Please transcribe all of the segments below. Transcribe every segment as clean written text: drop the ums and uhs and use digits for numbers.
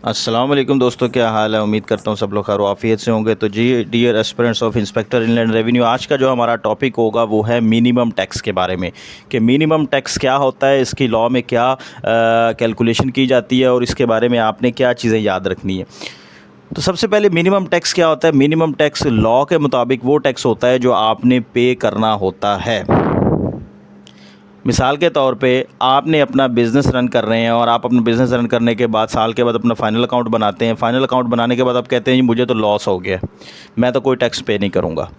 अस्सलाम वालेकुम दोस्तों, क्या हाल है। उम्मीद करता हूँ सब लोग खैर आफियत से होंगे। तो जी dear aspirants of inspector inland revenue, आज का जो हमारा टॉपिक होगा वो है मिनिमम टैक्स के बारे में कि मिनिमम टैक्स क्या होता है, इसकी लॉ में क्या कैलकुलेशन की जाती है और इसके बारे में आपने क्या चीज़ें याद रखनी है। तो सबसे पहले मिनिमम टैक्स क्या होता है। मिनिमम टैक्स लॉ के मुताबिक वो टैक्स होता है जो आपने पे करना होता है। मिसाल के तौर पे आपने अपना बिज़नेस रन कर रहे हैं और आप अपना बिज़नेस रन करने के बाद साल के बाद अपना फाइनल अकाउंट बनाते हैं। फाइनल अकाउंट बनाने के बाद आप कहते हैं जी मुझे तो लॉस हो गया, मैं तो कोई टैक्स पे नहीं करूँगा।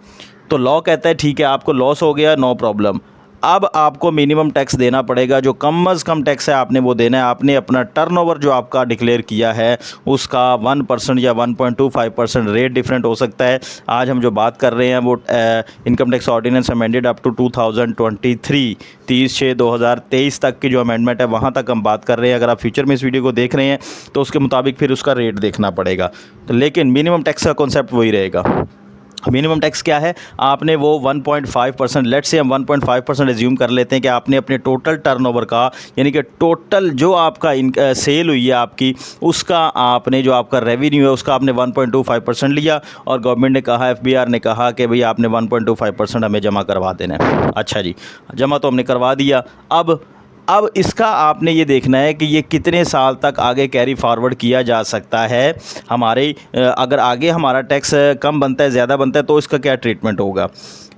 तो लॉ कहता है ठीक है, आपको लॉस हो गया, नो प्रॉब्लम। अब आपको मिनिमम टैक्स देना पड़ेगा। जो कम अज़ कम टैक्स है आपने वो देना है। आपने अपना टर्नओवर जो आपका डिक्लेयर किया है उसका 1% या 1.25% रेट डिफरेंट हो सकता है। आज हम जो बात कर रहे हैं वो income tax ordinance amended up to 2023 30/6/2023 तक की जो अमेंडमेंट है वहाँ तक हम बात कर रहे हैं। अगर आप फ्यूचर में इस वीडियो को देख रहे हैं तो उसके मुताबिक फिर उसका रेट देखना पड़ेगा। तो लेकिन मिनिमम टैक्स का कॉन्सेप्ट वही रहेगा। मिनिमम टैक्स क्या है, आपने वो 1.5%, लेट से हम 1.5% एज्यूम कर लेते हैं कि आपने अपने टोटल टर्नओवर का, यानी कि टोटल जो आपका सेल हुई है आपकी, उसका आपने जो आपका रेवेन्यू है उसका आपने 1.25% लिया और गवर्नमेंट ने कहा, एफबीआर ने कहा कि भाई आपने 1.25% हमें जमा करवा देना है। अच्छा जी, जमा तो हमने करवा दिया। अब इसका आपने ये देखना है कि ये कितने साल तक आगे कैरी फॉरवर्ड किया जा सकता है। हमारे अगर आगे हमारा टैक्स कम बनता है, ज़्यादा बनता है, तो इसका क्या ट्रीटमेंट होगा।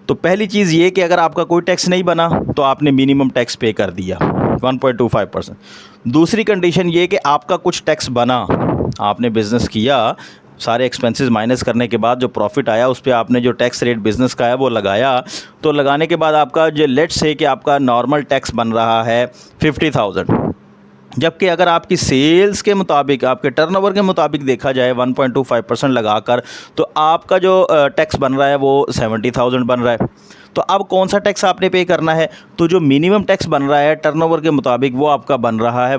तो पहली चीज़ ये कि अगर आपका कोई टैक्स नहीं बना तो आपने मिनिमम टैक्स पे कर दिया 1.25%। दूसरी कंडीशन ये कि आपका कुछ टैक्स बना, आपने बिज़नेस किया, सारे एक्सपेंसेस माइनस करने के बाद जो प्रॉफिट आया उस पे आपने जो टैक्स रेट बिज़नेस का है वो लगाया। तो लगाने के बाद आपका जो लेट्स से कि आपका नॉर्मल टैक्स बन रहा है 50,000, जबकि अगर आपकी सेल्स के मुताबिक, आपके टर्नओवर के मुताबिक देखा जाए 1.25% लगाकर, तो आपका जो टैक्स बन रहा है वो 70,000 बन रहा है। तो अब कौन सा टैक्स आपने पे करना है। तो जो मिनिमम टैक्स बन रहा है टर्नओवर के मुताबिक वो आपका बन रहा है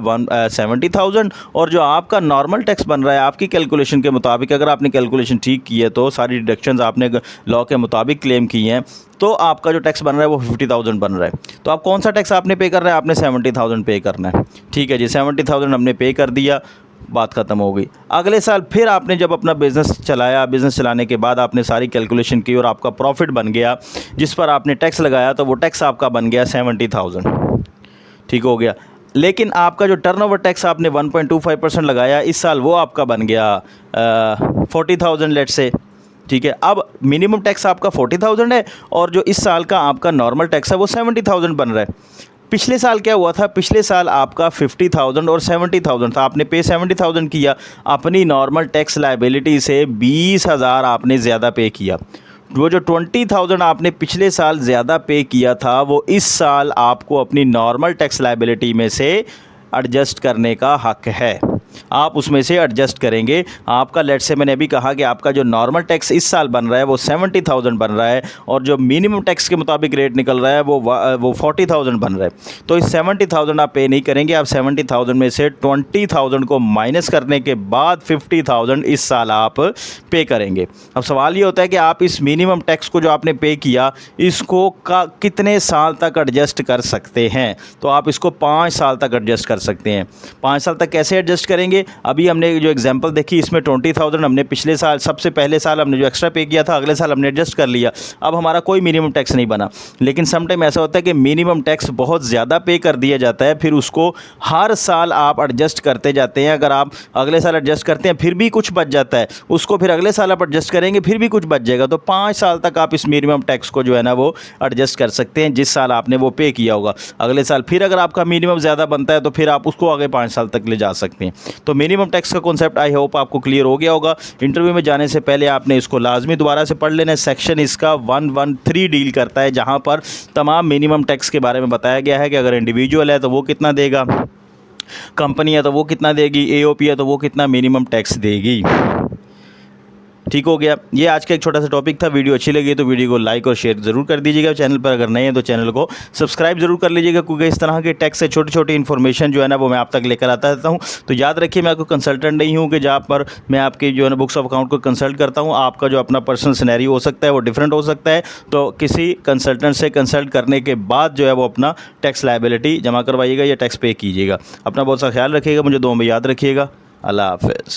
70,000, और जो आपका नॉर्मल टैक्स बन रहा है आपकी कैलकुलेशन के मुताबिक, अगर आपने कैलकुलेशन ठीक की है तो सारी डिडक्शंस आपने लॉ के मुताबिक क्लेम की हैं, तो आपका जो टैक्स बन रहा है वो 50,000 बन रहा है। तो आप कौन सा टैक्स आपने पे कर रहे हैं, आपने 70,000 पे करना है। ठीक है जी, 70,000 हमने पे कर दिया, बात ख़त्म हो गई। अगले साल फिर आपने जब अपना बिज़नेस चलाया, बिज़नेस चलाने के बाद आपने सारी कैलकुलेशन की और आपका प्रॉफिट बन गया जिस पर आपने टैक्स लगाया, तो वो टैक्स आपका बन गया 70,000। ठीक हो गया। लेकिन आपका जो टर्नओवर टैक्स आपने 1.25% लगाया इस साल, वो आपका बन गया 40,000 लेट से। ठीक है, अब मिनिमम टैक्स आपका 40,000 है और जो इस साल का आपका नॉर्मल टैक्स है वो 70,000 बन रहा है। पिछले साल क्या हुआ था, पिछले साल आपका 50,000 और 70,000 था, आपने पे 70,000 किया, अपनी नॉर्मल टैक्स लायबिलिटी से 20,000 आपने ज़्यादा पे किया। वो जो 20,000 आपने पिछले साल ज़्यादा पे किया था वो इस साल आपको अपनी नॉर्मल टैक्स लायबिलिटी में से एडजस्ट करने का हक है। आप उसमें से एडजस्ट करेंगे। आपका लेट से मैंने अभी कहा कि आपका जो नॉर्मल टैक्स इस साल बन रहा है वो 70,000 बन रहा है और जो मिनिमम टैक्स के मुताबिक रेट निकल रहा है वो 40,000 बन रहा है। तो इस 70,000 आप पे नहीं करेंगे, आप 70,000 में से 20,000 को माइनस करने के बाद 50,000 इस साल आप पे करेंगे। अब सवाल ये होता है कि आप इस मिनिमम टैक्स को जो आपने पे किया इसको कितने साल तक एडजस्ट कर सकते हैं। तो आप इसको 5 साल तक एडजस्ट कर सकते हैं। 5 साल तक कैसे एडजस्ट करेंगे। अभी हमने जो एग्जांपल देखी इसमें 20,000 हमने पिछले साल, सबसे पहले साल हमने जो एक्स्ट्रा पे किया था अगले साल हमने एडजस्ट कर लिया। अब हमारा कोई मिनिमम टैक्स नहीं बना। लेकिन समटाइम ऐसा होता है कि मिनिमम टैक्स बहुत ज़्यादा पे कर दिया जाता है, फिर उसको हर साल आप एडजस्ट करते जाते हैं। अगर आप अगले साल एडजस्ट करते हैं फिर भी कुछ बच जाता है, उसको फिर अगले साल आप एडजस्ट करेंगे फिर भी कुछ बच जाएगा। तो 5 साल तक आप इस मिनिमम टैक्स को जो है ना वो एडजस्ट कर सकते हैं जिस साल आपने वो पे किया होगा। अगले साल फिर अगर आपका मिनिमम ज़्यादा बनता है तो फिर आप उसको आगे 5 साल तक ले जा सकते हैं। तो मिनिमम टैक्स का कॉन्सेप्ट आई होप आपको क्लियर हो गया होगा। इंटरव्यू में जाने से पहले आपने इसको लाजमी दोबारा से पढ़ लेना है। सेक्शन इसका 113 डील करता है जहां पर तमाम मिनिमम टैक्स के बारे में बताया गया है कि अगर इंडिविजुअल है तो वो कितना देगा, कंपनी है तो वो कितना देगी, एओपी है तो वो कितना मिनिमम टैक्स देगी। ठीक हो गया। ये आज का एक छोटा सा टॉपिक था। वीडियो अच्छी लगी तो वीडियो को लाइक और शेयर ज़रूर कर दीजिएगा। चैनल पर अगर नए हैं तो चैनल को सब्सक्राइब जरूर कर लीजिएगा, क्योंकि इस तरह के टैक्स से छोटी छोटी इन्फॉर्मेशन जो है ना वो मैं आप तक लेकर आता रहता हूँ। तो याद रखिए, मैं आपको कंसल्टेंट नहीं हूँ कि जहाँ पर मैं आपके जो है ना बुक्स ऑफ अकाउंट को कंसल्ट करता हूँ। आपका जो अपना पर्सनल सिनेरियो हो सकता है वो डिफरेंट हो सकता है, तो किसी कंसल्टेंट से कंसल्ट करने के बाद जो है वो अपना टैक्स लायबिलिटी जमा करवाइएगा या टैक्स पे कीजिएगा। अपना बहुत सा ख्याल रखिएगा, मुझे दुआ में याद रखिएगा। अल्लाह हाफ़िज़।